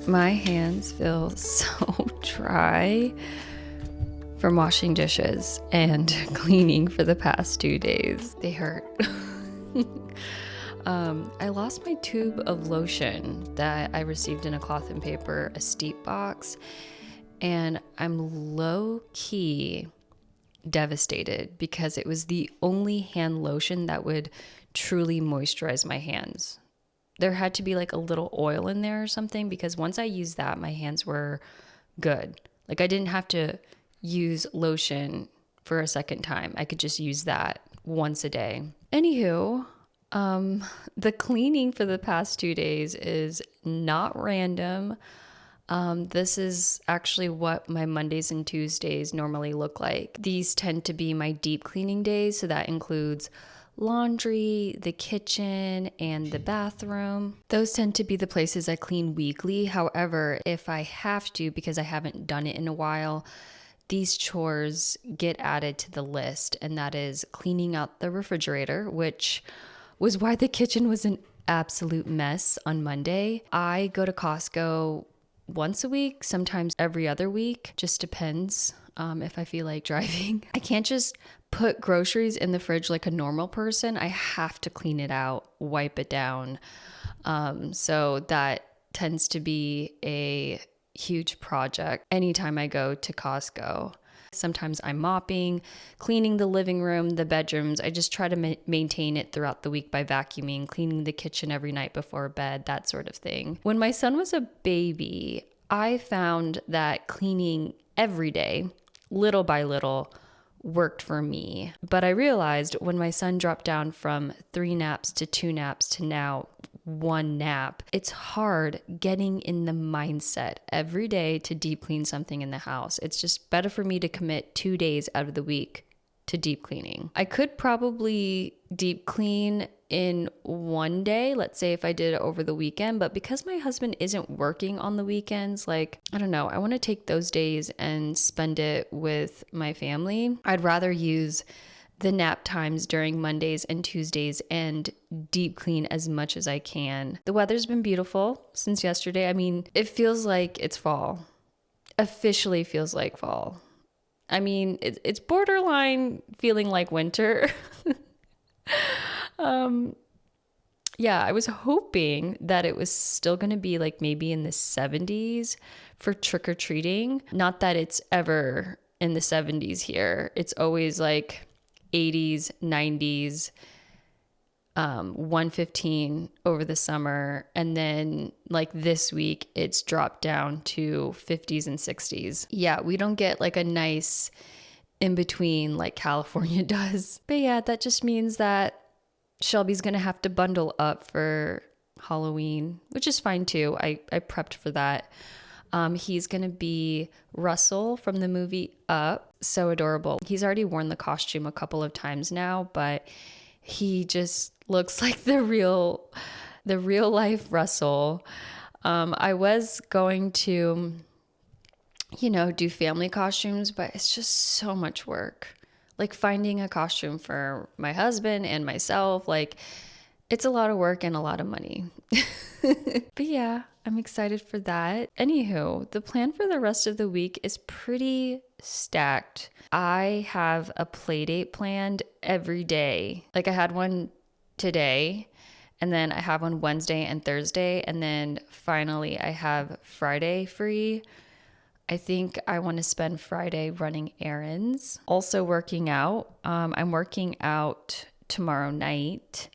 My hands feel so dry from washing dishes and cleaning for the past 2 days. They hurt. I lost my tube of lotion that I received in a cloth and paper, a steep box, and I'm low-key devastated because it was the only hand lotion that would truly moisturize my hands. There had to be like a little oil in there or something, because once I used that, my hands were good. Like I didn't have to use lotion for a second time. I could just use that once a day. Anywho, the cleaning for the past 2 days is not random. This is actually what my Mondays and Tuesdays normally look like. These tend to be my deep cleaning days, so that includes laundry, the kitchen, and the bathroom. Those tend to be the places I clean weekly. However, if I have to, because I haven't done it in a while, these chores get added to the list, and that is cleaning out the refrigerator, which was why the kitchen was an absolute mess on Monday. I go to Costco once a week, sometimes every other week, just depends if I feel like driving. I can't just put groceries in the fridge like a normal person. I have to clean it out, wipe it down. So that tends to be a huge project anytime I go to Costco. Sometimes I'm mopping, cleaning the living room, the bedrooms. I just try to maintain it throughout the week by vacuuming, cleaning the kitchen every night before bed, that sort of thing. When my son was a baby, I found that cleaning every day, little by little, worked for me. But I realized when my son dropped down from 3 naps to 2 naps to now 1 nap, it's hard getting in the mindset every day to deep clean something in the house. It's just better for me to commit 2 days out of the week to deep cleaning. I could probably deep clean in 1 day, let's say if I did it over the weekend, but because my husband isn't working on the weekends, like, I don't know, I want to take those days and spend it with my family. I'd rather use the nap times during Mondays and Tuesdays and deep clean as much as I can. The weather's been beautiful since yesterday. I mean, it feels like it's fall. Officially feels like fall. I mean, it's borderline feeling like winter. Yeah, I was hoping that it was still going to be like maybe in the 70s for trick-or-treating. Not that it's ever in the 70s here. It's always like 80s, 90s, 115 over the summer. And then like this week, it's dropped down to 50s and 60s. Yeah, we don't get like a nice in between like California does. But yeah, that just means that Shelby's going to have to bundle up for Halloween, which is fine too. I prepped for that. He's going to be Russell from the movie Up. So adorable. He's already worn the costume a couple of times now, but he just looks like the real life Russell. I was going to, do family costumes, but it's just so much work. Like finding a costume for my husband and myself, like it's a lot of work and a lot of money. But yeah, I'm excited for that. Anywho, the plan for the rest of the week is pretty stacked. I have a play date planned every day. Like I had one today, and then I have one Wednesday and Thursday, and then finally I have Friday free. I think I want to spend Friday running errands, also working out. I'm working out tomorrow night,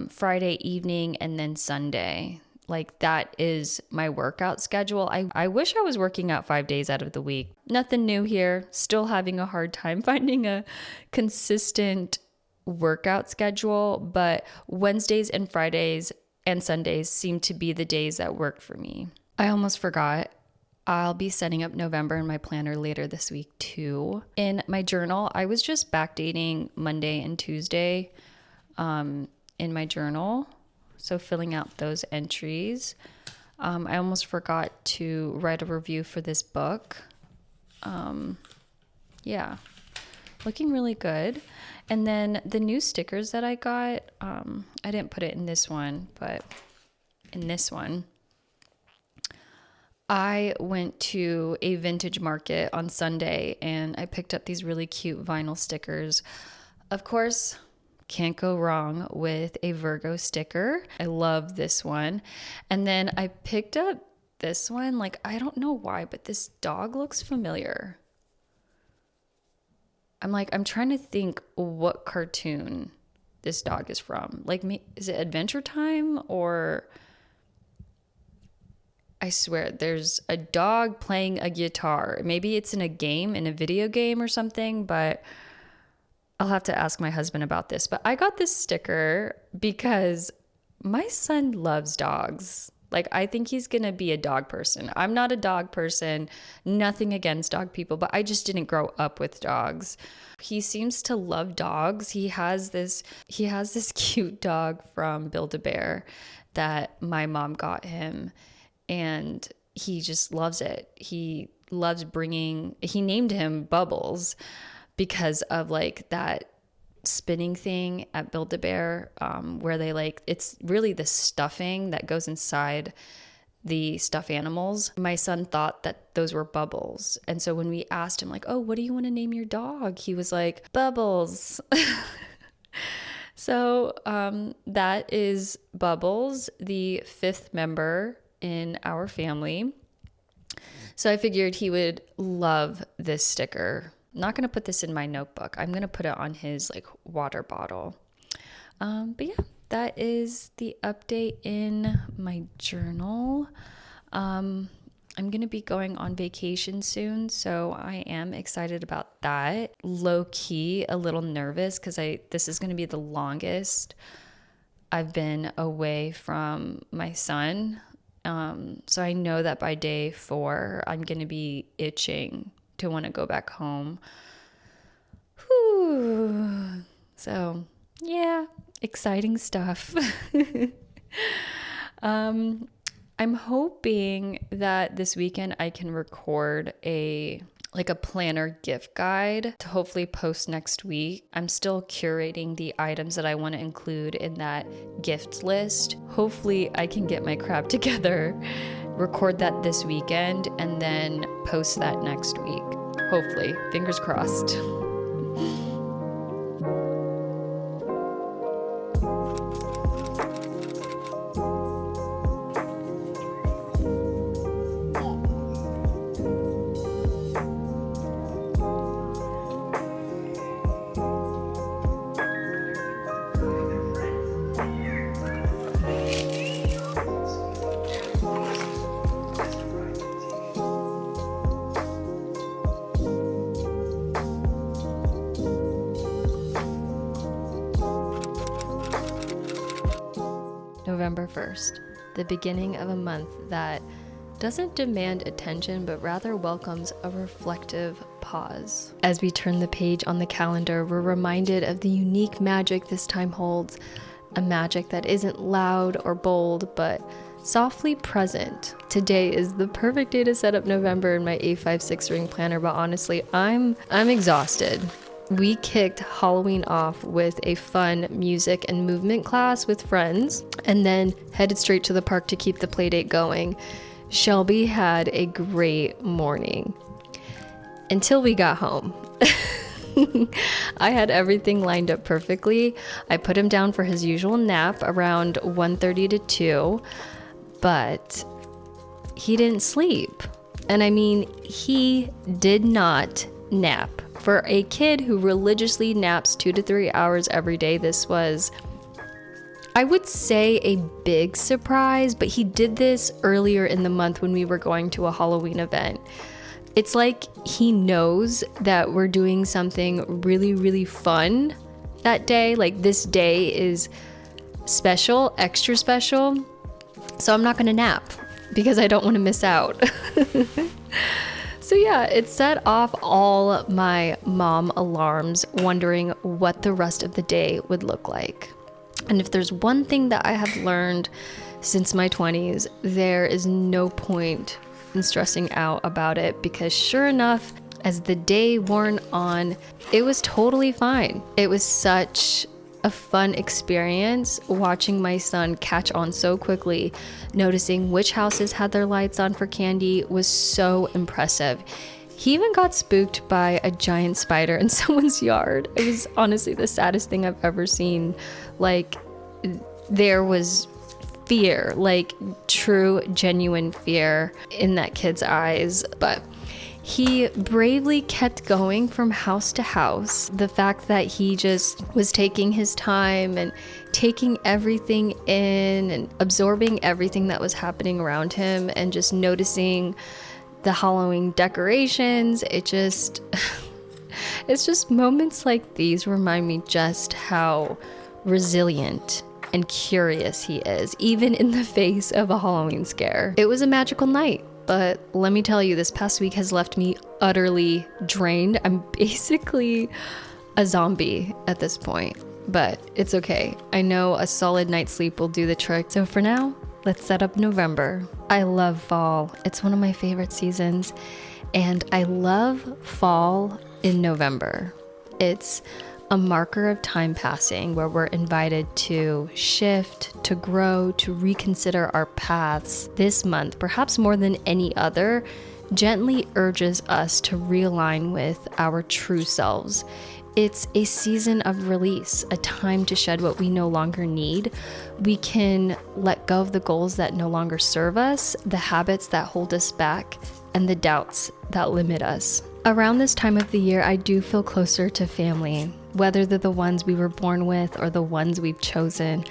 Friday evening, and then Sunday. Like that is my workout schedule. I wish I was working out 5 days out of the week. Nothing new here. Still having a hard time finding a consistent workout schedule, but Wednesdays and Fridays and Sundays seem to be the days that work for me. I almost forgot. I'll be setting up November in my planner later this week too. In my journal, I was just backdating Monday and Tuesday in my journal. So filling out those entries. I almost forgot to write a review for this book. Yeah, looking really good. And then the new stickers that I got, I didn't put it in this one, but in this one, I went to a vintage market on Sunday and I picked up these really cute vinyl stickers. Of course, can't go wrong with a Virgo sticker. I love this one. And then I picked up this one. Like, I don't know why, but this dog looks familiar. I'm trying to think what cartoon this dog is from. Like, is it Adventure Time or... I swear, there's a dog playing a guitar. Maybe it's in a game, in a video game or something, but I'll have to ask my husband about this. But I got this sticker because my son loves dogs. Like, I think he's going to be a dog person. I'm not a dog person, nothing against dog people, but I just didn't grow up with dogs. He seems to love dogs. He has this cute dog from Build-A-Bear that my mom got him. And he just loves it. He named him Bubbles because of like that spinning thing at Build-A-Bear, where it's really the stuffing that goes inside the stuffed animals. My son thought that those were bubbles. And so when we asked him like, oh, what do you want to name your dog? He was like, Bubbles. So that is Bubbles, the 5th member in our family. So I figured he would love this sticker. Not going to put this in my notebook. I'm going to put it on his like water bottle. But yeah, that is the update in my journal. I'm going to be going on vacation soon, so I am excited about that. Low key, a little nervous because this is going to be the longest I've been away from my son. So I know that by day 4, I'm going to be itching to want to go back home. Whew. So yeah, exciting stuff. I'm hoping that this weekend I can record a planner gift guide to hopefully post next week. I'm still curating the items that I want to include in that gift list. Hopefully I can get my crap together, record that this weekend, and then post that next week. Hopefully, fingers crossed. November 1st, the beginning of a month that doesn't demand attention, but rather welcomes a reflective pause. As we turn the page on the calendar, we're reminded of the unique magic this time holds, a magic that isn't loud or bold, but softly present. Today is the perfect day to set up November in my A56 ring planner, but honestly, I'm exhausted. We kicked Halloween off with a fun music and movement class with friends, and then headed straight to the park to keep the playdate going. Shelby had a great morning until we got home. I had everything lined up perfectly. I put him down for his usual nap around 1:30 to 2, but he didn't sleep. And I mean, he did not nap. For a kid who religiously naps 2 to 3 hours every day, this was, I would say, a big surprise, but he did this earlier in the month when we were going to a Halloween event. It's like he knows that we're doing something really, really fun that day. Like, this day is special, extra special, so I'm not going to nap because I don't want to miss out. So yeah, it set off all my mom alarms, wondering what the rest of the day would look like. And if there's one thing that I have learned since my 20s, there is no point in stressing out about it, because sure enough, as the day wore on, it was totally fine. It was such a fun experience watching my son catch on so quickly. Noticing which houses had their lights on for candy was so impressive. He even got spooked by a giant spider in someone's yard. It was honestly the saddest thing I've ever seen. Like, there was fear, like true, genuine fear in that kid's eyes. But he bravely kept going from house to house. The fact that he just was taking his time and taking everything in and absorbing everything that was happening around him and just noticing the Halloween decorations, it's just moments like these remind me just how resilient and curious he is, even in the face of a Halloween scare. It was a magical night. But let me tell you, this past week has left me utterly drained. I'm basically a zombie at this point, but it's okay. I know a solid night's sleep will do the trick. So for now, let's set up November. I love fall. It's one of my favorite seasons, and I love fall in November. It's a marker of time passing where we're invited to shift, to grow, to reconsider our paths. This month, perhaps more than any other, gently urges us to realign with our true selves. It's a season of release, a time to shed what we no longer need. We can let go of the goals that no longer serve us, the habits that hold us back, and the doubts that limit us. Around this time of the year, I do feel closer to family, whether they're the ones we were born with or the ones we've chosen.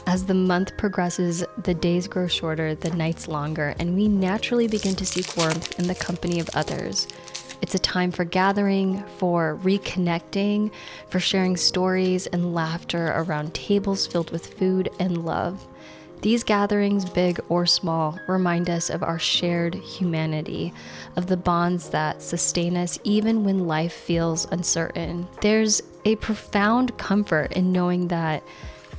As the month progresses, the days grow shorter, the nights longer, and we naturally begin to seek warmth in the company of others. It's a time for gathering, for reconnecting, for sharing stories and laughter around tables filled with food and love. These gatherings, big or small, remind us of our shared humanity, of the bonds that sustain us even when life feels uncertain. There's a profound comfort in knowing that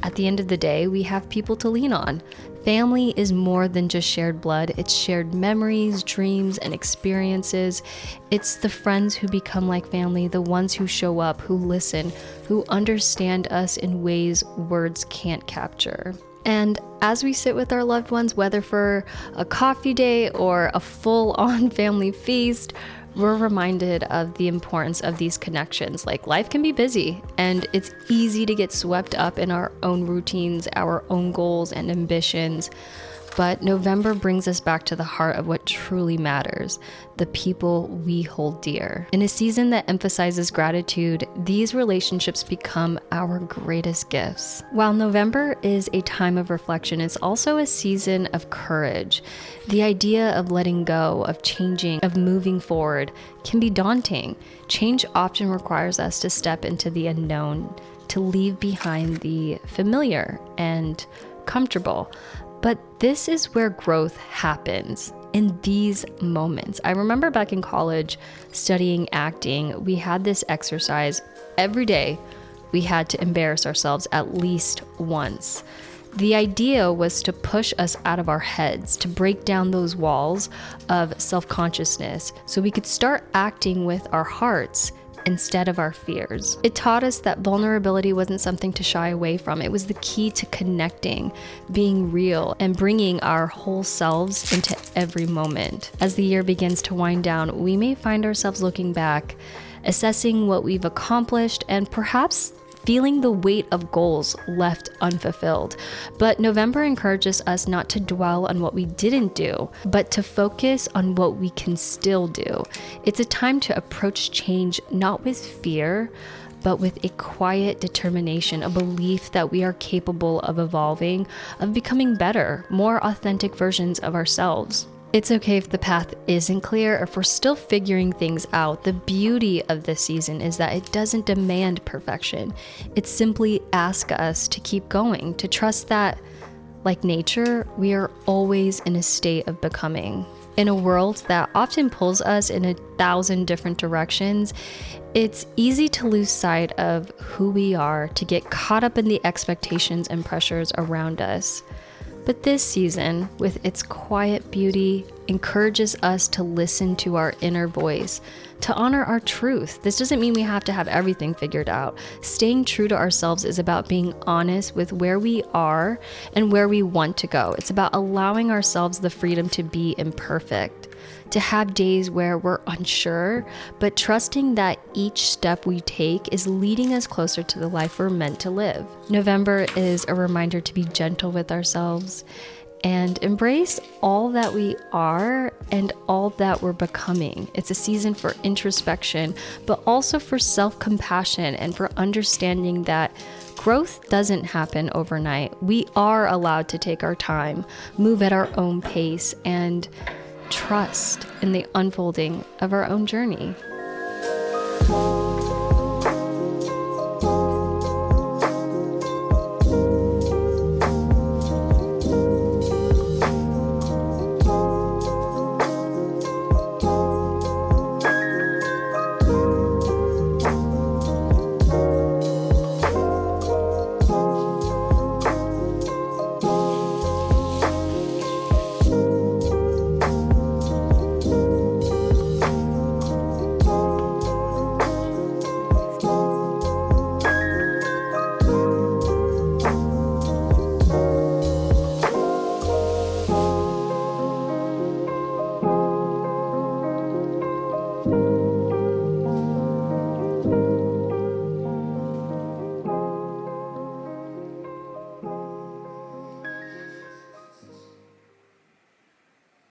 at the end of the day, we have people to lean on. Family is more than just shared blood. It's shared memories, dreams, and experiences. It's the friends who become like family, the ones who show up, who listen, who understand us in ways words can't capture. And as we sit with our loved ones, whether for a coffee day or a full-on family feast, we're reminded of the importance of these connections. Like, life can be busy, and it's easy to get swept up in our own routines, our own goals and ambitions. But November brings us back to the heart of what truly matters, the people we hold dear. In a season that emphasizes gratitude, these relationships become our greatest gifts. While November is a time of reflection, it's also a season of courage. The idea of letting go, of changing, of moving forward can be daunting. Change often requires us to step into the unknown, to leave behind the familiar and comfortable. But this is where growth happens, in these moments. I remember back in college studying acting, we had this exercise every day. We had to embarrass ourselves at least once. The idea was to push us out of our heads, to break down those walls of self-consciousness so we could start acting with our hearts instead of our fears. It taught us that vulnerability wasn't something to shy away from. It was the key to connecting, being real, and bringing our whole selves into every moment. As the year begins to wind down, we may find ourselves looking back, assessing what we've accomplished, and perhaps feeling the weight of goals left unfulfilled. But November encourages us not to dwell on what we didn't do, but to focus on what we can still do. It's a time to approach change not with fear, but with a quiet determination, a belief that we are capable of evolving, of becoming better, more authentic versions of ourselves. It's okay if the path isn't clear or if we're still figuring things out. The beauty of this season is that it doesn't demand perfection. It simply asks us to keep going, to trust that, like nature, we are always in a state of becoming. In a world that often pulls us in 1,000 different directions, it's easy to lose sight of who we are, to get caught up in the expectations and pressures around us. But this season, with its quiet beauty, encourages us to listen to our inner voice, to honor our truth. This doesn't mean we have to have everything figured out. Staying true to ourselves is about being honest with where we are and where we want to go. It's about allowing ourselves the freedom to be imperfect, to have days where we're unsure, but trusting that each step we take is leading us closer to the life we're meant to live. November is a reminder to be gentle with ourselves and embrace all that we are and all that we're becoming. It's a season for introspection, but also for self-compassion and for understanding that growth doesn't happen overnight. We are allowed to take our time, move at our own pace, and trust in the unfolding of our own journey.